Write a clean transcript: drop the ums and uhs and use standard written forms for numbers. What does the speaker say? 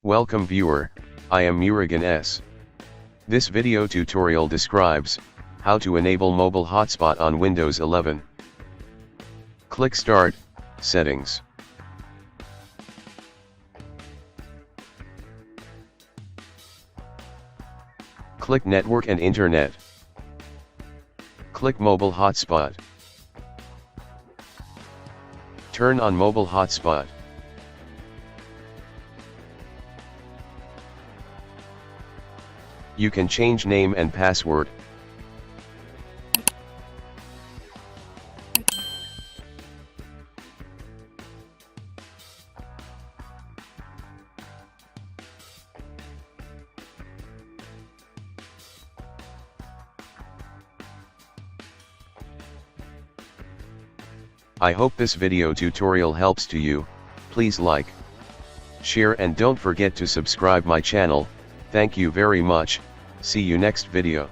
Welcome viewer, I am Murugan S. This video tutorial describes how to enable mobile hotspot on Windows 11. Click Start, Settings. Click Network and Internet. Click Mobile Hotspot. Turn on Mobile Hotspot. You can change name and password. I hope this video tutorial helps to you. Please like, share and don't forget to subscribe my channel. Thank you very much. See you next video.